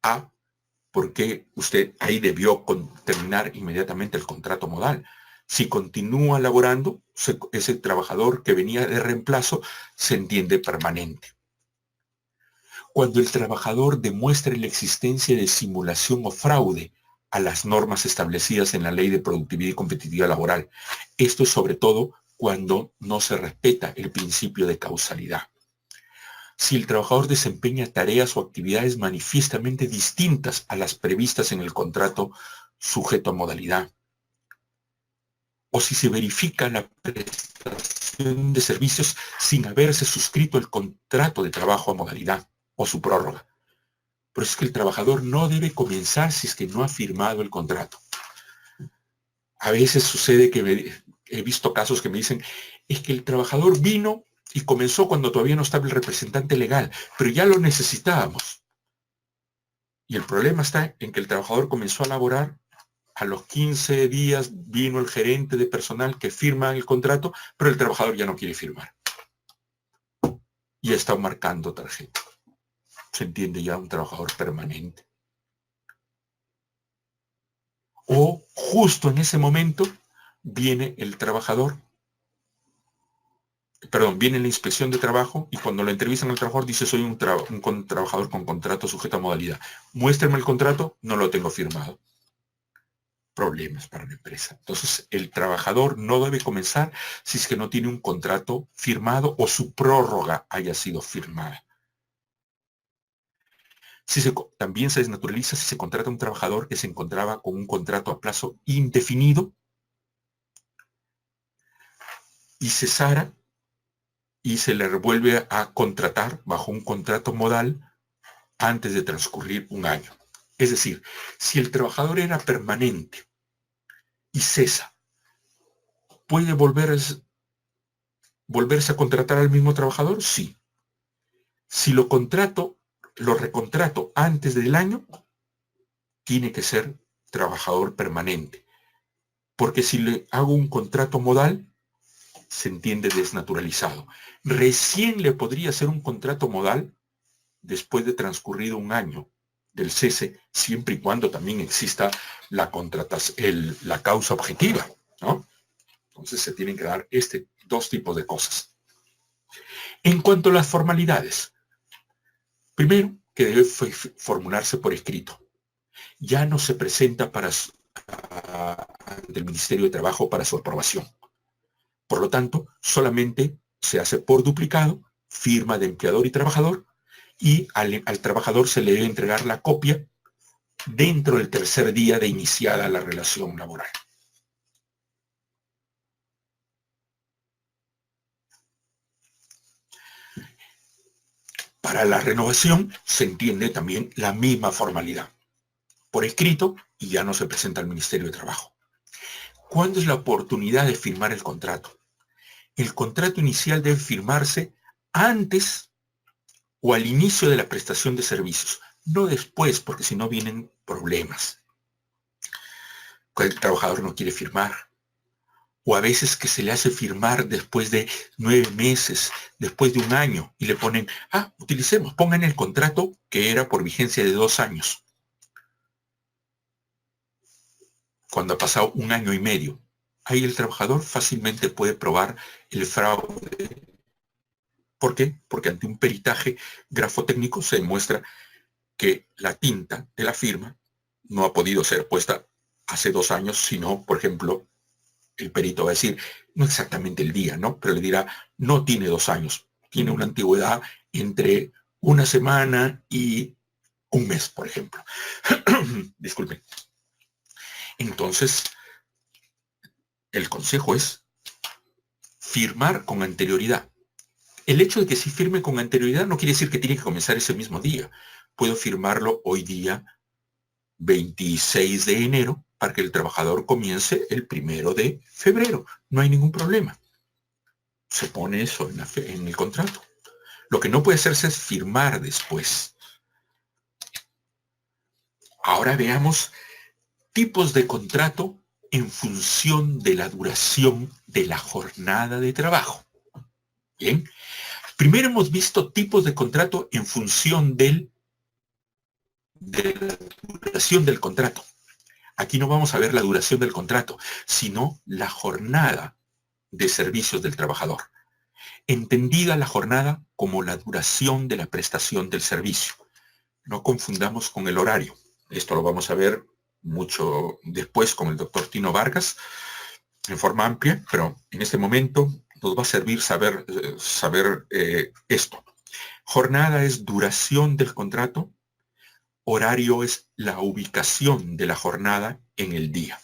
Speaker 1: A, ¿por qué usted ahí debió terminar inmediatamente el contrato modal? Si continúa laborando, ese trabajador que venía de reemplazo se entiende permanente. Cuando el trabajador demuestre la existencia de simulación o fraude a las normas establecidas en la Ley de Productividad y Competitividad Laboral. Esto es sobre todo cuando no se respeta el principio de causalidad. Si el trabajador desempeña tareas o actividades manifiestamente distintas a las previstas en el contrato sujeto a modalidad, o si se verifica la prestación de servicios sin haberse suscrito el contrato de trabajo a modalidad o su prórroga. Pero es que el trabajador no debe comenzar si es que no ha firmado el contrato. A veces sucede que he visto casos que me dicen, es que el trabajador vino y comenzó cuando todavía no estaba el representante legal, pero ya lo necesitábamos. Y el problema está en que el trabajador comenzó a laborar, a los 15 días vino el gerente de personal que firma el contrato, pero el trabajador ya no quiere firmar. Y está marcando tarjeta. Se entiende ya un trabajador permanente. O justo en ese momento viene el trabajador, viene la inspección de trabajo y cuando lo entrevistan al trabajador dice soy un trabajador con contrato sujeto a modalidad. Muéstrame el contrato, no lo tengo firmado. Problemas para la empresa. Entonces, el trabajador no debe comenzar si es que no tiene un contrato firmado o su prórroga haya sido firmada. También se desnaturaliza si se contrata a un trabajador que se encontraba con un contrato a plazo indefinido y cesara y se le vuelve a contratar bajo un contrato modal antes de transcurrir un año. Es decir, si el trabajador era permanente y cesa, ¿puede volverse a contratar al mismo trabajador? Sí. Si lo recontrato antes del año, tiene que ser trabajador permanente. Porque si le hago un contrato modal, se entiende desnaturalizado. Recién le podría hacer un contrato modal después de transcurrido un año del cese, siempre y cuando también exista la causa objetiva, ¿no? Entonces se tienen que dar dos tipos de cosas. En cuanto a las formalidades, primero, que debe formularse por escrito. Ya no se presenta ante el Ministerio de Trabajo para su aprobación. Por lo tanto, solamente se hace por duplicado, firma de empleador y trabajador, y al trabajador se le debe entregar la copia dentro del tercer día de iniciada la relación laboral. Para la renovación se entiende también la misma formalidad. por escrito y ya no se presenta al Ministerio de Trabajo. ¿Cuándo es la oportunidad de firmar el contrato? El contrato inicial debe firmarse antes o al inicio de la prestación de servicios, no después, porque si no vienen problemas. El trabajador no quiere firmar, o a veces que se le hace firmar después de 9 meses, después de un año, y le ponen, pongan el contrato que era por vigencia de 2 años, cuando ha pasado un año y medio. Ahí el trabajador fácilmente puede probar el fraude. ¿Por qué? Porque ante un peritaje grafotécnico se demuestra que la tinta de la firma no ha podido ser puesta hace 2 años, sino, por ejemplo, el perito va a decir, no exactamente el día, ¿no? Pero le dirá, no tiene 2 años, tiene una antigüedad entre una semana y un mes, por ejemplo. Disculpen. Entonces, el consejo es firmar con anterioridad. El hecho de que si firme con anterioridad no quiere decir que tiene que comenzar ese mismo día. Puedo firmarlo hoy día, 26 de enero, para que el trabajador comience el 1 de febrero. No hay ningún problema. Se pone eso en el contrato. Lo que no puede hacerse es firmar después. Ahora veamos tipos de contrato en función de la duración de la jornada de trabajo. Bien. Primero hemos visto tipos de contrato en función de la duración del contrato. Aquí no vamos a ver la duración del contrato, sino la jornada de servicios del trabajador. Entendida la jornada como la duración de la prestación del servicio. No confundamos con el horario. Esto lo vamos a ver mucho después con el doctor Tino Vargas en forma amplia, pero en este momento nos va a servir saber esto. Jornada es duración del contrato, horario es la ubicación de la jornada en el día,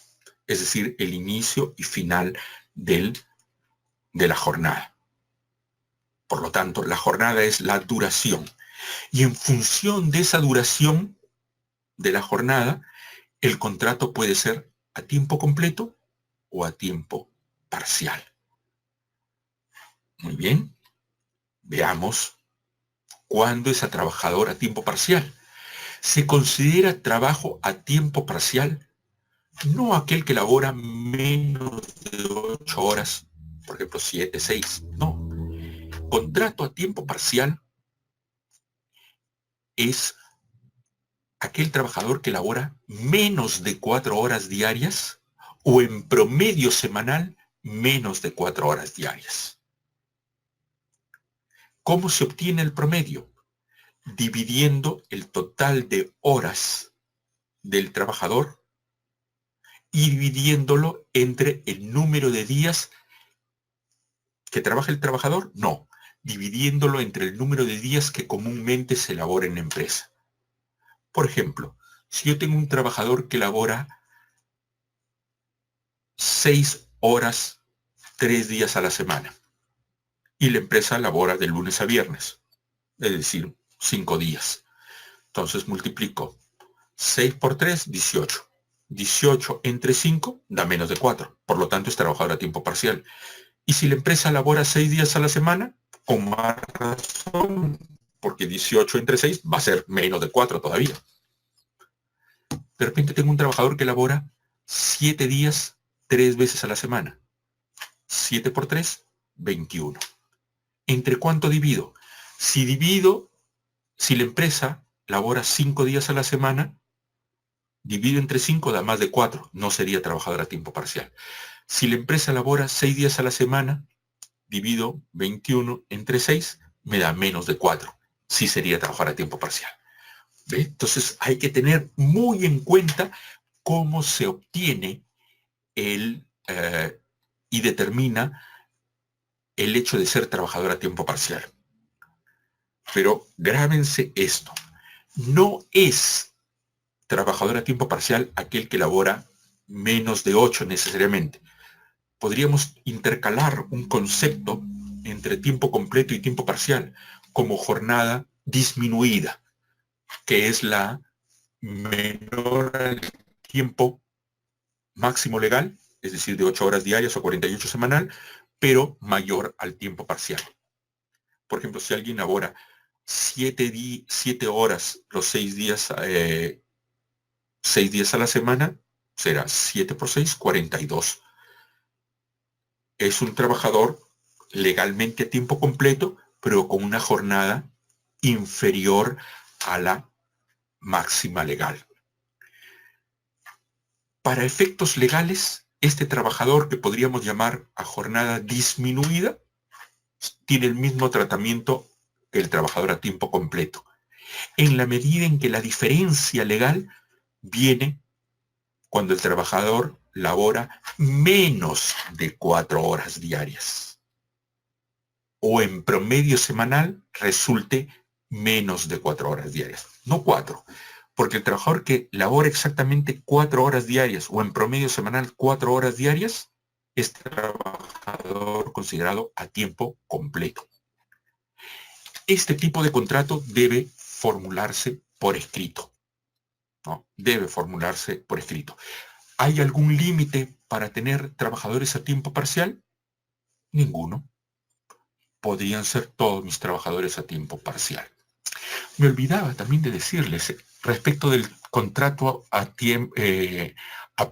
Speaker 1: es decir, el inicio y final de la jornada. Por lo tanto, la jornada es la duración. Y en función de esa duración de la jornada, el contrato puede ser a tiempo completo o a tiempo parcial. Muy bien. Veamos cuándo es a trabajador a tiempo parcial. Se considera trabajo a tiempo parcial no aquel que labora menos de 8 horas, por ejemplo 7, 6, no. Contrato a tiempo parcial es aquel trabajador que labora menos de 4 horas diarias o en promedio semanal menos de 4 horas diarias. ¿Cómo se obtiene el promedio? Dividiendo el total de horas del trabajador y dividiéndolo entre el número de días que trabaja el trabajador, no, dividiéndolo entre el número de días que comúnmente se labora en la empresa. Por ejemplo, si yo tengo un trabajador que labora 6 horas, 3 días a la semana, y la empresa labora de lunes a viernes, es decir, 5 días. Entonces multiplico 6 por 3, 18. 18 entre 5 da menos de 4, por lo tanto es trabajador a tiempo parcial. Y si la empresa labora 6 días a la semana, con más razón, porque 18 entre 6 va a ser menos de 4 todavía. De repente tengo un trabajador que labora 7 días, 3 veces a la semana. 7 por 3, 21. ¿Entre cuánto divido? Si la empresa labora 5 días a la semana, divido entre 5 da más de 4, no sería trabajador a tiempo parcial. Si la empresa labora 6 días a la semana, divido 21 entre 6, me da menos de 4. Sí sería trabajar a tiempo parcial. ¿Ve? Entonces hay que tener muy en cuenta cómo se obtiene y determina el hecho de ser trabajador a tiempo parcial. Pero grábense esto. No es trabajador a tiempo parcial aquel que labora menos de 8 necesariamente. Podríamos intercalar un concepto entre tiempo completo y tiempo parcial como jornada disminuida, que es la menor al tiempo máximo legal, es decir, de 8 horas diarias o 48 semanal, pero mayor al tiempo parcial. Por ejemplo, si alguien labora 7 horas los 6 días a la semana, será 7 por 6, 42. Es un trabajador legalmente a tiempo completo, pero con una jornada inferior a la máxima legal. Para efectos legales, este trabajador que podríamos llamar a jornada disminuida tiene el mismo tratamiento que el trabajador a tiempo completo, en la medida en que la diferencia legal viene cuando el trabajador labora menos de 4 horas diarias o en promedio semanal resulte menos de 4 horas diarias, no 4, porque el trabajador que labora exactamente 4 horas diarias o en promedio semanal 4 horas diarias es trabajador considerado a tiempo completo. Este tipo de contrato debe formularse por escrito, ¿no? Debe formularse por escrito. ¿Hay algún límite para tener trabajadores a tiempo parcial? Ninguno. Podrían ser todos mis trabajadores a tiempo parcial. Me olvidaba también de decirles respecto del contrato a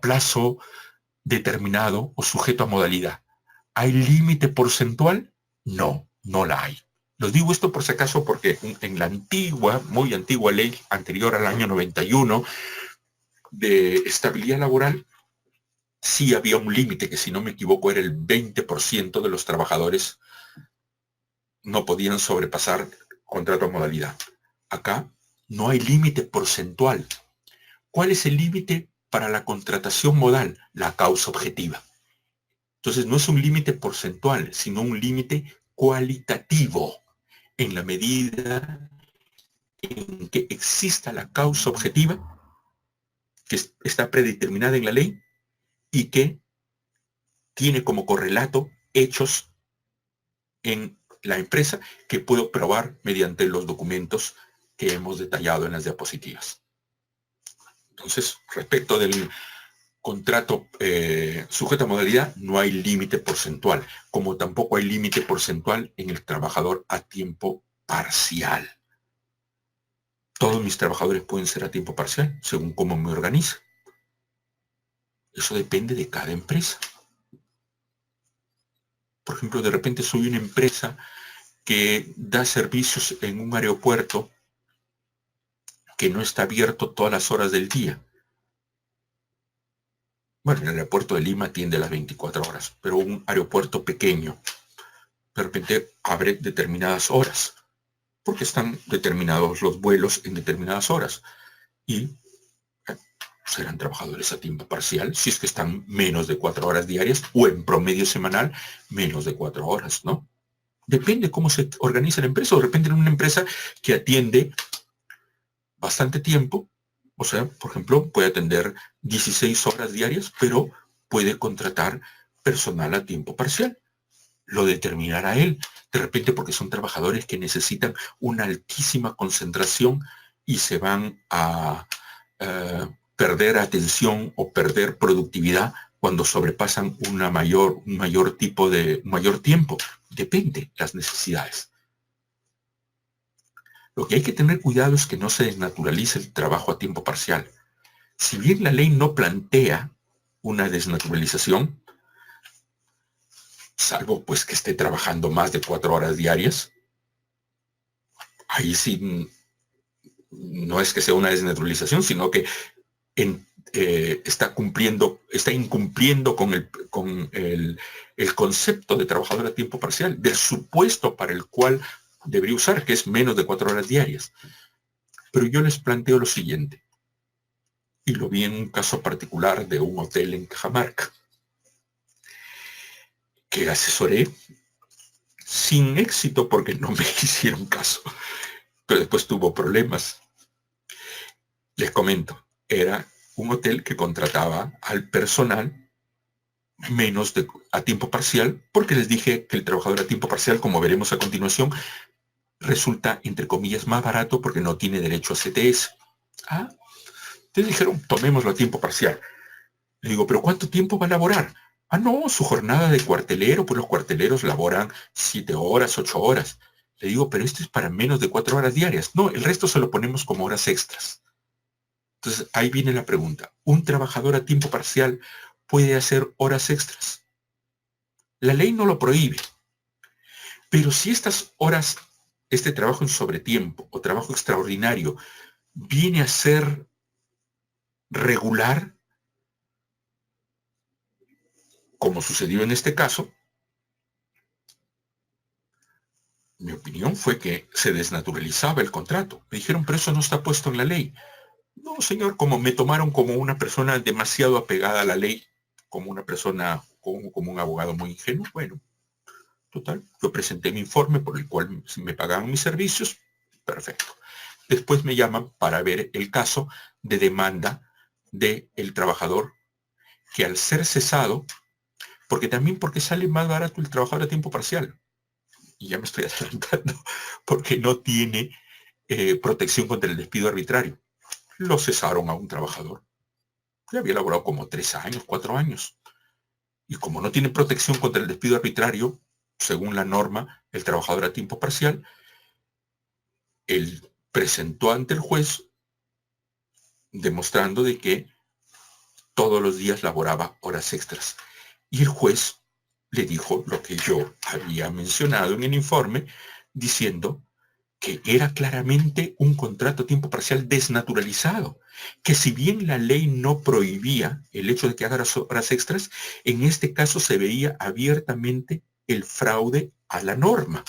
Speaker 1: plazo determinado o sujeto a modalidad. ¿Hay límite porcentual? No, no la hay. Lo digo esto por si acaso porque en la antigua, muy antigua ley anterior al año 91 de estabilidad laboral, sí había un límite que, si no me equivoco, era el 20% de los trabajadores no podían sobrepasar contrato a modalidad. Acá no hay límite porcentual. ¿Cuál es el límite para la contratación modal? La causa objetiva. Entonces no es un límite porcentual, sino un límite cualitativo, en la medida en que exista la causa objetiva, que está predeterminada en la ley y que tiene como correlato hechos en la empresa que puedo probar mediante los documentos que hemos detallado en las diapositivas. Entonces, respecto del contrato sujeto a modalidad, no hay límite porcentual, como tampoco hay límite porcentual en el trabajador a tiempo parcial. Todos mis trabajadores pueden ser a tiempo parcial, según cómo me organizo. Eso depende de cada empresa. Por ejemplo, de repente soy una empresa que da servicios en un aeropuerto que no está abierto todas las horas del día. Bueno, el aeropuerto de Lima atiende las 24 horas, pero un aeropuerto pequeño de repente abre determinadas horas, porque están determinados los vuelos en determinadas horas. Y serán trabajadores a tiempo parcial si es que están menos de 4 horas diarias o en promedio semanal menos de 4 horas, ¿no? Depende cómo se organiza la empresa. O de repente en una empresa que atiende bastante tiempo, o sea, por ejemplo, puede atender 16 horas diarias, pero puede contratar personal a tiempo parcial. Lo determinará él, de repente porque son trabajadores que necesitan una altísima concentración y se van a perder atención o perder productividad cuando sobrepasan un mayor tiempo. Depende las necesidades. Lo que hay que tener cuidado es que no se desnaturalice el trabajo a tiempo parcial. Si bien la ley no plantea una desnaturalización, salvo pues que esté trabajando más de 4 horas diarias, ahí sí no es que sea una desnaturalización, sino que está incumpliendo con el concepto de trabajador a tiempo parcial, del supuesto para el cual debería usar, que es menos de 4 horas diarias. Pero yo les planteo lo siguiente, y lo vi en un caso particular de un hotel en Cajamarca, que asesoré sin éxito porque no me hicieron caso, pero después tuvo problemas. Les comento, era un hotel que contrataba al personal a tiempo parcial, porque les dije que el trabajador a tiempo parcial, como veremos a continuación, resulta, entre comillas, más barato porque no tiene derecho a CTS. Ah, Entonces dijeron, tomémoslo a tiempo parcial. Le digo, ¿pero cuánto tiempo va a laborar? Ah, no, su jornada de cuartelero, pues los cuarteleros laboran 7 horas, 8 horas. Le digo, pero esto es para menos de 4 horas diarias. No, el resto se lo ponemos como horas extras. Entonces, ahí viene la pregunta. ¿Un trabajador a tiempo parcial puede hacer horas extras? La ley no lo prohíbe. Pero si estas horas, este trabajo en sobretiempo o trabajo extraordinario, viene a ser regular, como sucedió en este caso, mi opinión fue que se desnaturalizaba el contrato. Me dijeron, pero eso no está puesto en la ley. No, señor, como me tomaron como una persona demasiado apegada a la ley, como una persona, como un abogado muy ingenuo, bueno, total, yo presenté mi informe por el cual me pagaban mis servicios, perfecto. Después me llaman para ver el caso de demanda del trabajador que al ser cesado, porque sale más barato el trabajador a tiempo parcial, y ya me estoy adelantando, porque no tiene protección contra el despido arbitrario. Lo cesaron a un trabajador. Le había laborado como 3 años, 4 años. Y como no tiene protección contra el despido arbitrario, según la norma, el trabajador a tiempo parcial, él presentó ante el juez demostrando de que todos los días laboraba horas extras. Y el juez le dijo lo que yo había mencionado en el informe, diciendo que era claramente un contrato a tiempo parcial desnaturalizado, que si bien la ley no prohibía el hecho de que haga horas extras, en este caso se veía abiertamente el fraude a la norma,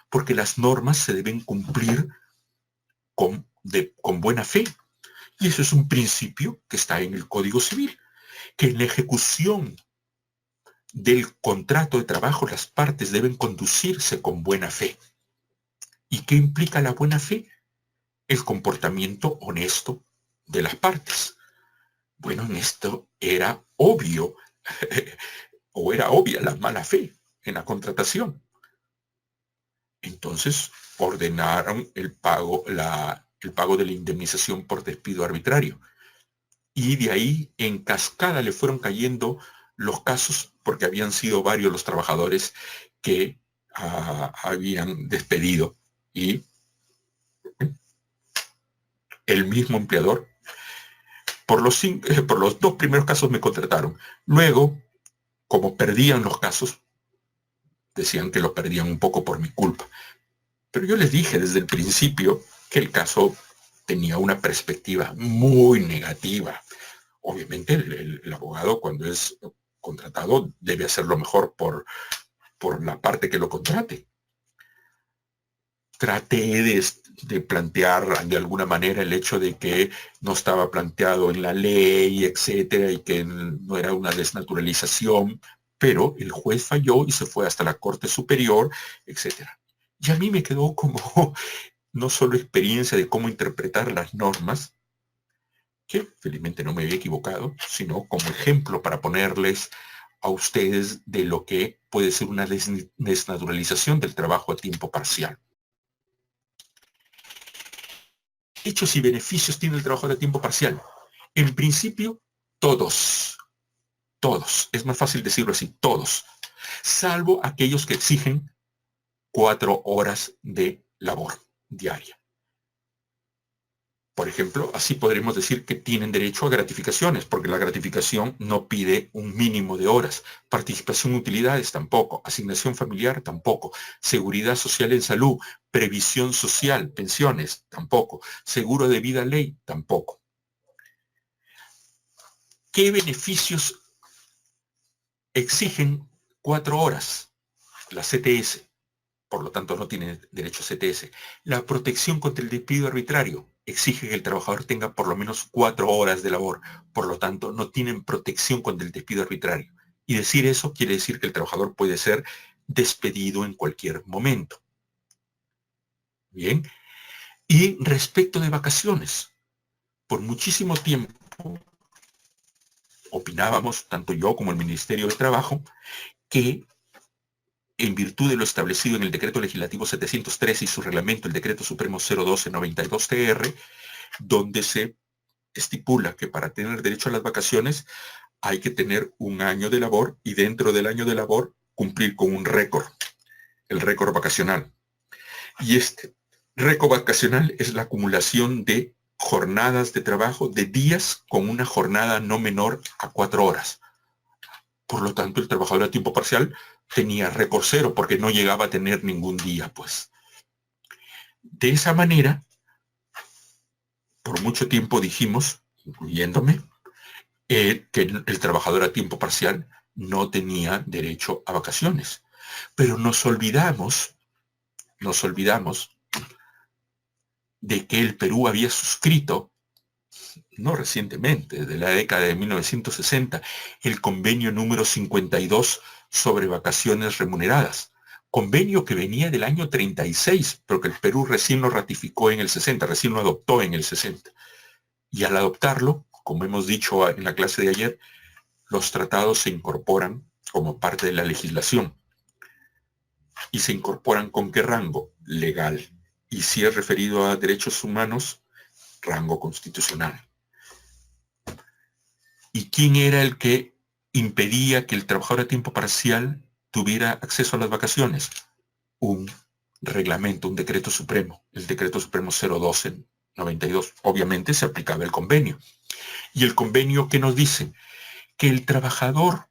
Speaker 1: porque las normas se deben cumplir con buena fe. Y eso es un principio que está en el Código Civil, que en la ejecución del contrato de trabajo las partes deben conducirse con buena fe. ¿Y qué implica la buena fe? El comportamiento honesto de las partes. Bueno, en esto era obvio, o era obvia la mala fe en la contratación. Entonces ordenaron el pago de la indemnización por despido arbitrario. Y de ahí en cascada le fueron cayendo los casos, porque habían sido varios los trabajadores que habían despedido. Y el mismo empleador, por los 2 primeros casos me contrataron. Luego, como perdían los casos, decían que lo perdían un poco por mi culpa. Pero yo les dije desde el principio que el caso tenía una perspectiva muy negativa. Obviamente el abogado, cuando es contratado, debe hacer lo mejor por la parte que lo contrate. Traté de plantear de alguna manera el hecho de que no estaba planteado en la ley, etcétera, y que no era una desnaturalización, pero el juez falló y se fue hasta la Corte Superior, etcétera. Y a mí me quedó como no solo experiencia de cómo interpretar las normas, que felizmente no me había equivocado, sino como ejemplo para ponerles a ustedes de lo que puede ser una desnaturalización del trabajo a tiempo parcial. Hechos y beneficios tiene el trabajo de tiempo parcial. En principio, todos, todos, es más fácil decirlo así, todos, salvo aquellos que exigen 4 horas de labor diaria. Por ejemplo, así podremos decir que tienen derecho a gratificaciones, porque la gratificación no pide un mínimo de horas. Participación en utilidades tampoco. Asignación familiar tampoco. Seguridad social en salud. Previsión social, pensiones tampoco. Seguro de vida ley tampoco. ¿Qué beneficios exigen 4 horas? La CTS. Por lo tanto, no tiene derecho a CTS. La protección contra el despido arbitrario exige que el trabajador tenga por lo menos 4 horas de labor. Por lo tanto, no tienen protección contra el despido arbitrario. Y decir eso quiere decir que el trabajador puede ser despedido en cualquier momento. Bien. Y respecto de vacaciones, por muchísimo tiempo opinábamos, tanto yo como el Ministerio de Trabajo, que en virtud de lo establecido en el Decreto Legislativo 713 y su reglamento, el Decreto Supremo 01292-TR, donde se estipula que para tener derecho a las vacaciones hay que tener un año de labor y dentro del año de labor cumplir con un récord, el récord vacacional. Y este récord vacacional es la acumulación de jornadas de trabajo de días con una jornada no menor a 4 horas. Por lo tanto, el trabajador a tiempo parcial tenía récord cero porque no llegaba a tener ningún día, pues. De esa manera, por mucho tiempo dijimos, incluyéndome, que el trabajador a tiempo parcial no tenía derecho a vacaciones. Pero nos olvidamos de que el Perú había suscrito, no recientemente, de la década de 1960, el convenio número 52 sobre vacaciones remuneradas. Convenio que venía del año 36, pero que el Perú recién lo ratificó en el 60, recién lo adoptó en el 60. Y al adoptarlo, como hemos dicho en la clase de ayer, los tratados se incorporan como parte de la legislación. ¿Y se incorporan con qué rango? Legal. Y si es referido a derechos humanos, rango constitucional. ¿Y quién era el que impedía que el trabajador a tiempo parcial tuviera acceso a las vacaciones? Un reglamento, un decreto supremo, el decreto supremo 012-92. Obviamente se aplicaba el convenio. Y el convenio, ¿qué nos dice? Que el trabajador,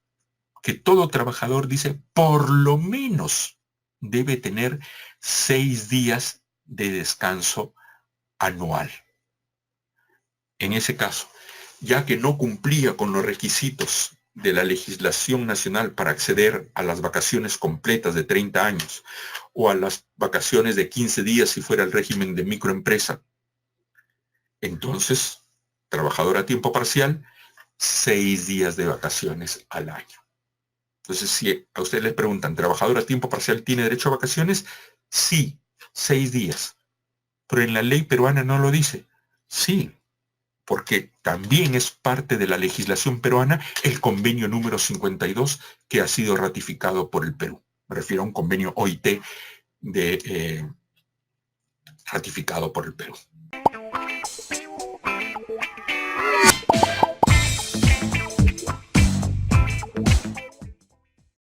Speaker 1: que todo trabajador, dice, por lo menos debe tener 6 días de descanso anual. En ese caso, ya que no cumplía con los requisitos de la legislación nacional para acceder a las vacaciones completas de 30 años o a las vacaciones de 15 días si fuera el régimen de microempresa, entonces, trabajador a tiempo parcial, 6 días de vacaciones al año. Entonces, si a usted le preguntan, ¿trabajador a tiempo parcial tiene derecho a vacaciones? Sí, 6 días. Pero en la ley peruana no lo dice. Sí, porque también es parte de la legislación peruana el convenio número 52 que ha sido ratificado por el Perú. Me refiero a un convenio OIT ratificado por el Perú.